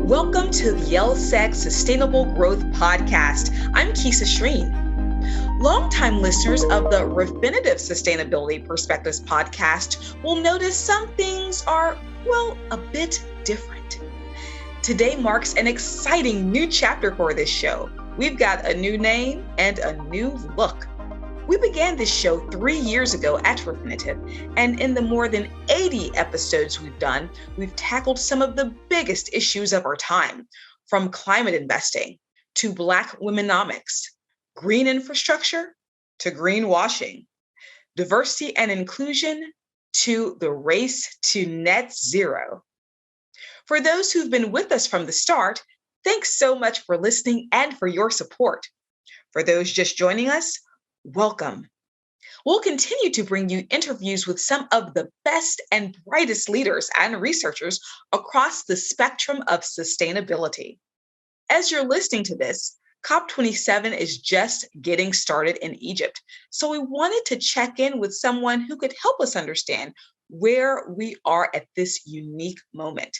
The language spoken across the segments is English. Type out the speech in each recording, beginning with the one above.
Welcome to the LSEG Sustainable Growth Podcast. I'm Kisa Shreen. Longtime listeners of the Refinitiv Sustainability Perspectives podcast will notice some things are, a bit different. Today marks an exciting new chapter for this show. We've got a new name and a new look. We began this show 3 years ago at Refinitiv, and in the more than 80 episodes we've done, we've tackled some of the biggest issues of our time, from climate investing to Black womenomics, green infrastructure to greenwashing, diversity and inclusion to the race to net zero. For those who've been with us from the start, thanks so much for listening and for your support. For those just joining us, welcome. We'll continue to bring you interviews with some of the best and brightest leaders and researchers across the spectrum of sustainability. As you're listening to this, COP27 is just getting started in Egypt, so we wanted to check in with someone who could help us understand where we are at this unique moment.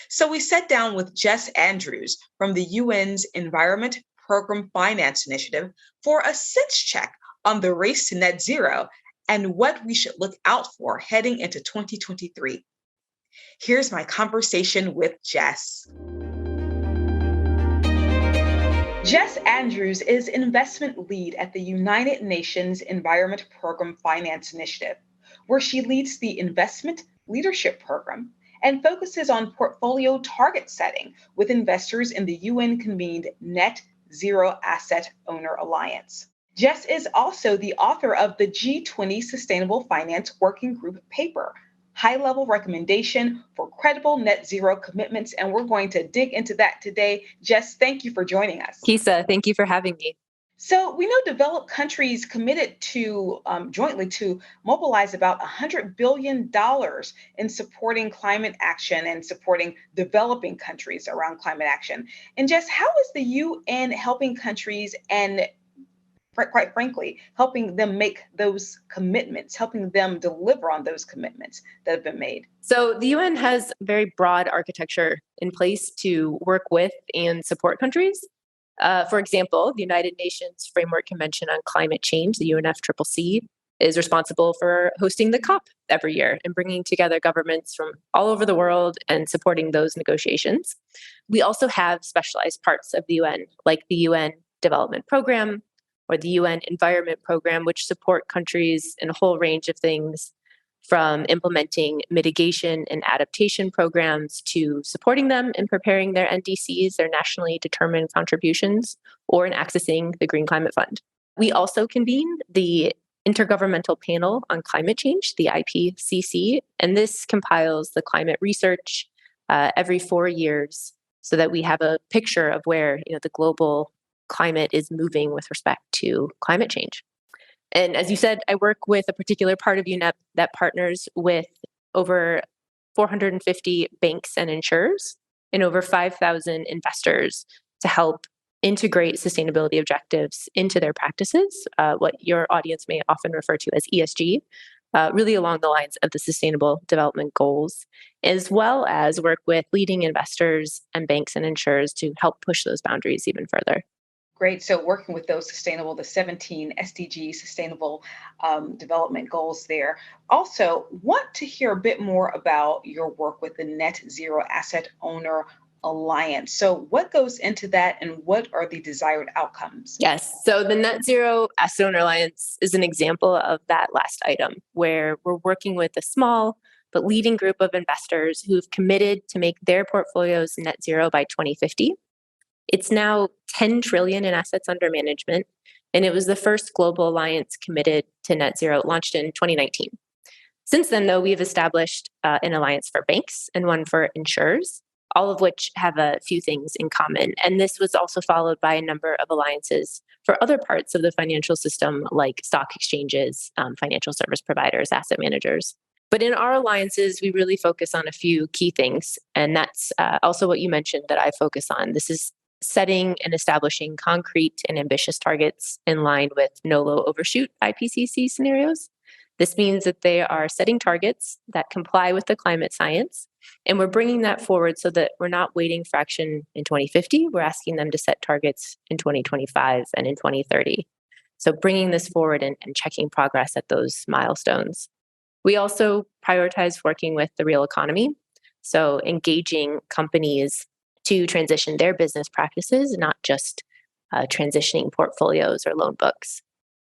So we sat down with Jesica Andrews from the UN's Environment Program Finance Initiative for a sense check on the race to net zero and what we should look out for heading into 2023. Here's my conversation with Jess. Jess Andrews is investment lead at the United Nations Environment Program Finance Initiative, where she leads the Investment Leadership Program and focuses on portfolio target setting with investors in the UN-convened Net Zero Asset Owner Alliance. Jess is also the author of the G20 Sustainable Finance Working Group paper, High-Level Recommendation for Credible Net Zero Commitments, and we're going to dig into that today. Jess, thank you for joining us. Kisa, thank you for having me. So we know developed countries committed to jointly to mobilize about $100 billion in supporting climate action and supporting developing countries around climate action. And Jess, how is the UN helping countries and quite frankly, helping them make those commitments, helping them deliver on those commitments that have been made? So the UN has very broad architecture in place to work with and support countries. For example, the United Nations Framework Convention on Climate Change, the UNFCCC, is responsible for hosting the COP every year and bringing together governments from all over the world and supporting those negotiations. We also have specialized parts of the UN, like the UN Development Program or the UN Environment Program, which support countries in a whole range of things, from implementing mitigation and adaptation programs to supporting them in preparing their NDCs, their nationally determined contributions, or in accessing the Green Climate Fund. We also convene the Intergovernmental Panel on Climate Change, the IPCC, and this compiles the climate research every 4 years so that we have a picture of where the global climate is moving with respect to climate change. And as you said, I work with a particular part of UNEP that partners with over 450 banks and insurers and over 5,000 investors to help integrate sustainability objectives into their practices, what your audience may often refer to as ESG, really along the lines of the Sustainable Development Goals, as well as work with leading investors and banks and insurers to help push those boundaries even further. Great. So working with those the 17 SDG Sustainable Development Goals there. Also, want to hear a bit more about your work with the Net Zero Asset Owner Alliance. So what goes into that and what are the desired outcomes? Yes. So the Net Zero Asset Owner Alliance is an example of that last item, where we're working with a small but leading group of investors who've committed to make their portfolios net zero by 2050. It's now 10 trillion in assets under management, and it was the first global alliance committed to net zero, launched in 2019. Since then, though, we've established an alliance for banks and one for insurers, all of which have a few things in common. And this was also followed by a number of alliances for other parts of the financial system, like stock exchanges, financial service providers, asset managers. But in our alliances, we really focus on a few key things. And that's also what you mentioned that I focus on. This is setting and establishing concrete and ambitious targets in line with no low overshoot IPCC scenarios, This means that they are setting targets that comply with the climate science, and we're bringing that forward so that we're not waiting for action in 2050. We're asking them to set targets in 2025 and in 2030. So bringing this forward and checking progress at those milestones. We also prioritize working with the real economy, so engaging companies to transition their business practices, not just transitioning portfolios or loan books.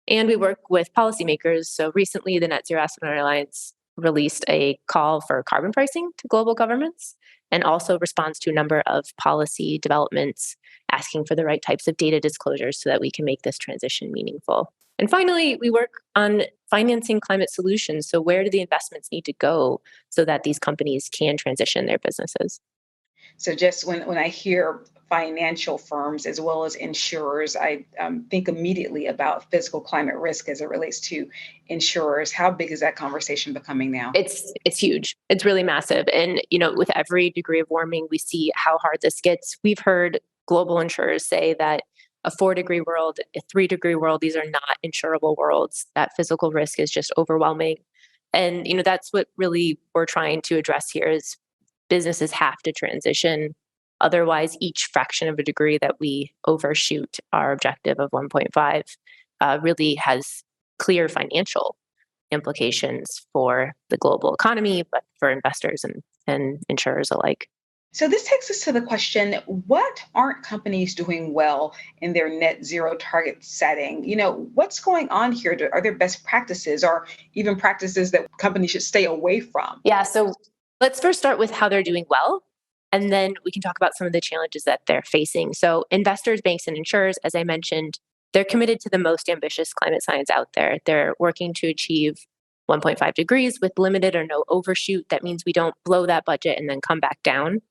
And we work with policymakers. So recently, the Net Zero Asset Owner Alliance released a call for carbon pricing to global governments and also responds to a number of policy developments asking for the right types of data disclosures so that we can make this transition meaningful. And finally, we work on financing climate solutions. So where do the investments need to go so that these companies can transition their businesses? So just when I hear financial firms as well as insurers, I think immediately about physical climate risk as it relates to insurers. How big is that conversation becoming now? It's huge. It's really massive. And with every degree of warming, we see how hard this gets. We've heard global insurers say that a 4-degree world, a 3-degree world, these are not insurable worlds. That physical risk is just overwhelming. And that's what really we're trying to address here is businesses have to transition. Otherwise, each fraction of a degree that we overshoot our objective of 1.5 really has clear financial implications for the global economy, but for investors and insurers alike. So this takes us to the question, what aren't companies doing well in their net zero target setting? What's going on here? Are there best practices or even practices that companies should stay away from? Yeah, so let's first start with how they're doing well, and then we can talk about some of the challenges that they're facing. So investors, banks, and insurers, as I mentioned, they're committed to the most ambitious climate science out there. They're working to achieve 1.5 degrees with limited or no overshoot. That means we don't blow that budget and then come back down.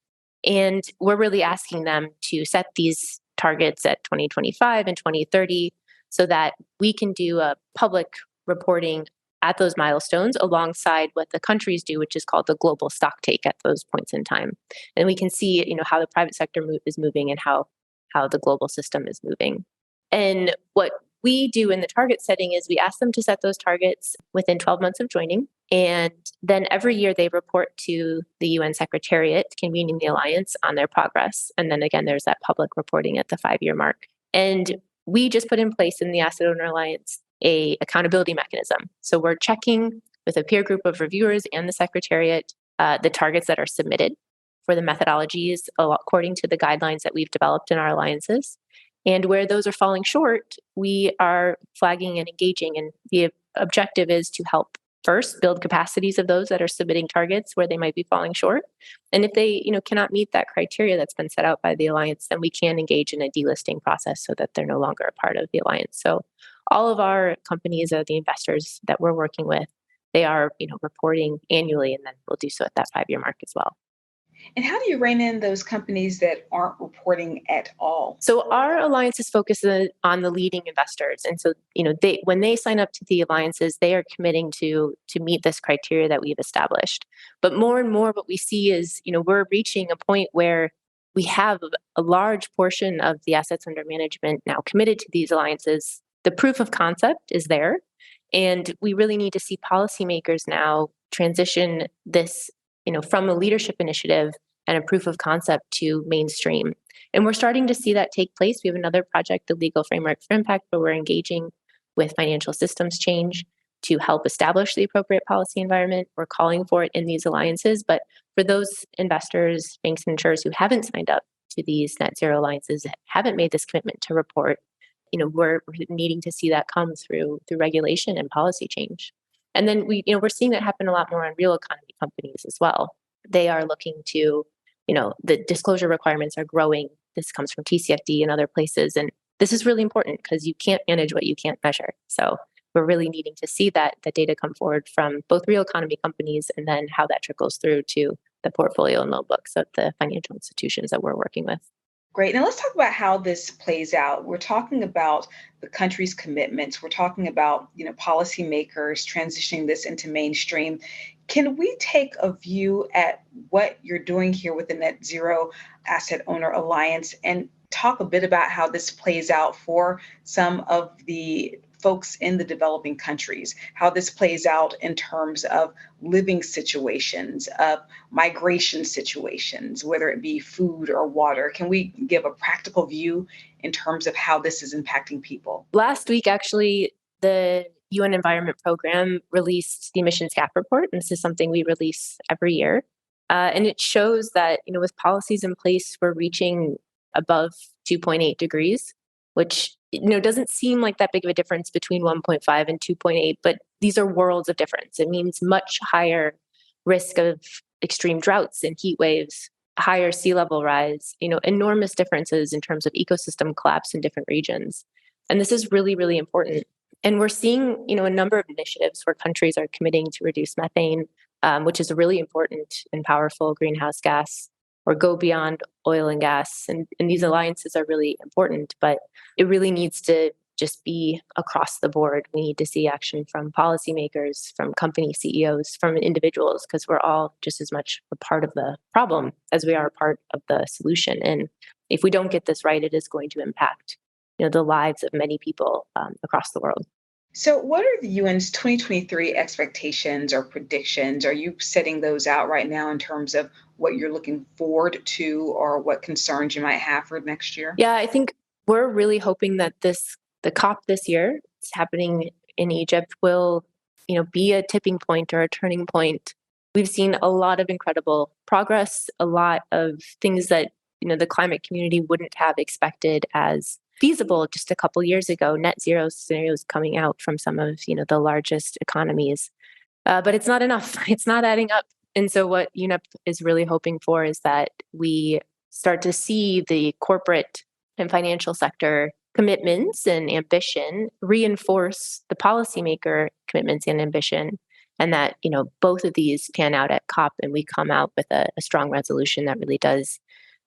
And we're really asking them to set these targets at 2025 and 2030 so that we can do a public reporting at those milestones alongside what the countries do, which is called the global stock take at those points in time. And we can see, how the private sector is moving and how the global system is moving. And what we do in the target setting is we ask them to set those targets within 12 months of joining. And then every year they report to the UN Secretariat convening the alliance on their progress. And then again, there's that public reporting at the 5-year mark. And we just put in place in the Asset Owner Alliance a accountability mechanism. So we're checking with a peer group of reviewers and the Secretariat the targets that are submitted for the methodologies according to the guidelines that we've developed in our alliances. And where those are falling short, we are flagging and engaging. And the objective is to help first build capacities of those that are submitting targets where they might be falling short. And if they, cannot meet that criteria that's been set out by the alliance, then we can engage in a delisting process so that they're no longer a part of the alliance. So all of our companies are the investors that we're working with. They are, reporting annually, and then we'll do so at that 5-year mark as well. And how do you rein in those companies that aren't reporting at all? So our alliance is focused on the leading investors. And so, when they sign up to the alliances, they are committing to meet this criteria that we've established. But more and more what we see is, we're reaching a point where we have a large portion of the assets under management now committed to these alliances. The proof of concept is there. And we really need to see policymakers now transition this from a leadership initiative and a proof of concept to mainstream. And we're starting to see that take place. We have another project, the Legal Framework for Impact, where we're engaging with financial systems change to help establish the appropriate policy environment. We're calling for it in these alliances. But for those investors, banks, and insurers who haven't signed up to these net zero alliances, haven't made this commitment to report, we're needing to see that come through regulation and policy change. And then we're seeing that happen a lot more on real economy companies as well. They are looking to, the disclosure requirements are growing. This comes from TCFD and other places. And this is really important because you can't manage what you can't measure. So we're really needing to see that data come forward from both real economy companies and then how that trickles through to the portfolio and loan books of the financial institutions that we're working with. Great. Now let's talk about how this plays out. We're talking about the country's commitments. We're talking about, policymakers transitioning this into mainstream. Can we take a view at what you're doing here with the Net Zero Asset Owner Alliance and talk a bit about how this plays out for some of the folks in the developing countries, how this plays out in terms of living situations, of migration situations, whether it be food or water? Can we give a practical view in terms of how this is impacting people? Last week, actually, the UN Environment Program released the emissions gap report, and this is something we release every year. And it shows that, with policies in place, we're reaching above 2.8 degrees, which, doesn't seem like that big of a difference between 1.5 and 2.8, but these are worlds of difference. It means much higher risk of extreme droughts and heat waves, higher sea level rise, enormous differences in terms of ecosystem collapse in different regions. And this is really, really important. And we're seeing, a number of initiatives where countries are committing to reduce methane, which is a really important and powerful greenhouse gas, or go beyond oil and gas. And these alliances are really important, but it really needs to just be across the board. We need to see action from policymakers, from company CEOs, from individuals, because we're all just as much a part of the problem as we are a part of the solution. And if we don't get this right, it is going to impact, the lives of many people across the world. So what are the UN's 2023 expectations or predictions? Are you setting those out right now in terms of what you're looking forward to or what concerns you might have for next year? Yeah, I think we're really hoping that the COP this year, it's happening in Egypt, will, be a tipping point or a turning point. We've seen a lot of incredible progress, a lot of things that, the climate community wouldn't have expected as feasible just a couple years ago. Net zero scenarios coming out from some of, the largest economies. But it's not enough. It's not adding up. And so what UNEP is really hoping for is that we start to see the corporate and financial sector commitments and ambition reinforce the policymaker commitments and ambition, and that, both of these pan out at COP and we come out with a strong resolution that really does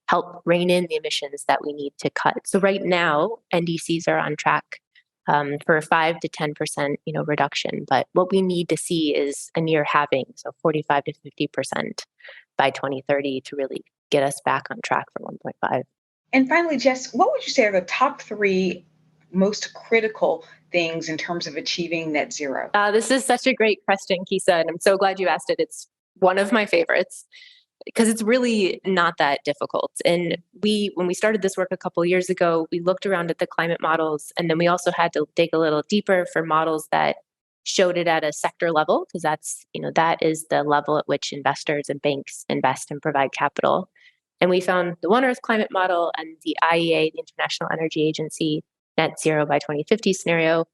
help rein in the emissions that we need to cut. So right now, NDCs are on track for a 5 to 10%, reduction. But what we need to see is a near halving, so 45 to 50% by 2030 to really get us back on track for 1.5. And finally, Jess, what would you say are the top 3 most critical things in terms of achieving net zero? This is such a great question, Kisa, and I'm so glad you asked it. It's one of my favorites, because it's really not that difficult. And when we started this work a couple of years ago, we looked around at the climate models, and then we also had to dig a little deeper for models that showed it at a sector level, because that's, that is the level at which investors and banks invest and provide capital. And we found the One Earth climate model and the IEA, the International Energy Agency, net zero by 2050 scenario.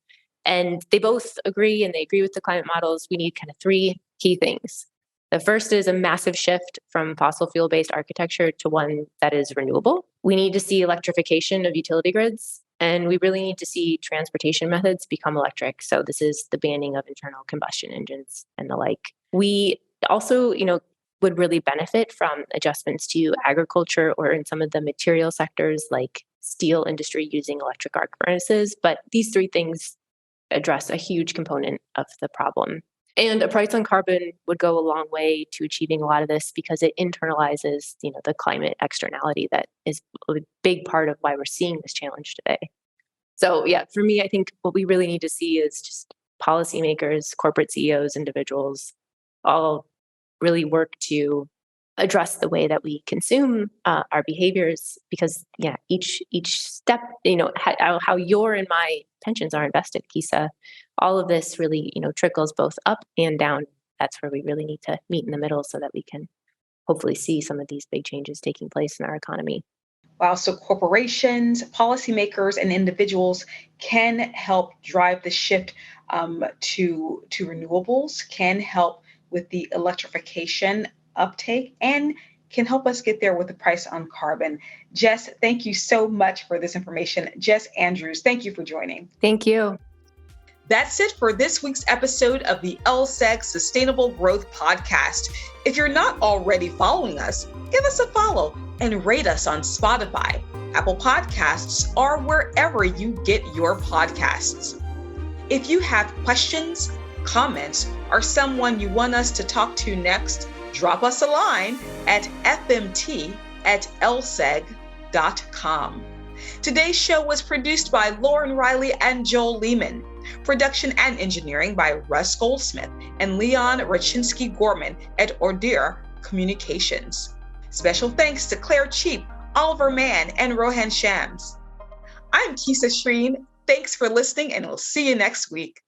And they both agree, and they agree with the climate models. We need kind of 3 key things. The first is a massive shift from fossil fuel-based architecture to one that is renewable. We need to see electrification of utility grids, and we really need to see transportation methods become electric. So this is the banning of internal combustion engines and the like. We also, would really benefit from adjustments to agriculture or in some of the material sectors like steel industry using electric arc furnaces. But these 3 things address a huge component of the problem. And a price on carbon would go a long way to achieving a lot of this, because it internalizes, the climate externality that is a big part of why we're seeing this challenge today. So yeah, for me, I think what we really need to see is just policymakers, corporate CEOs, individuals, all really work to address the way that we consume our behaviors, because each step, how your and my pensions are invested, Kisa, all of this really, trickles both up and down. That's where we really need to meet in the middle so that we can hopefully see some of these big changes taking place in our economy. Wow, so corporations, policymakers, and individuals can help drive the shift to renewables, can help with the electrification uptake, and can help us get there with the price on carbon. Jess, thank you so much for this information. Jess Andrews, thank you for joining. Thank you. That's it for this week's episode of the LSEG Sustainable Growth Podcast. If you're not already following us, give us a follow and rate us on Spotify, Apple Podcasts, or wherever you get your podcasts. If you have questions, comments, or someone you want us to talk to next, drop us a line at fmt@lseg.com. Today's show was produced by Lauren Riley and Joel Lehman. Production and engineering by Russ Goldsmith and Leon Rachinsky-Gorman at Ordeer Communications. Special thanks to Claire Cheap, Oliver Mann, and Rohan Shams. I'm Kisa Shreen. Thanks for listening, and we'll see you next week.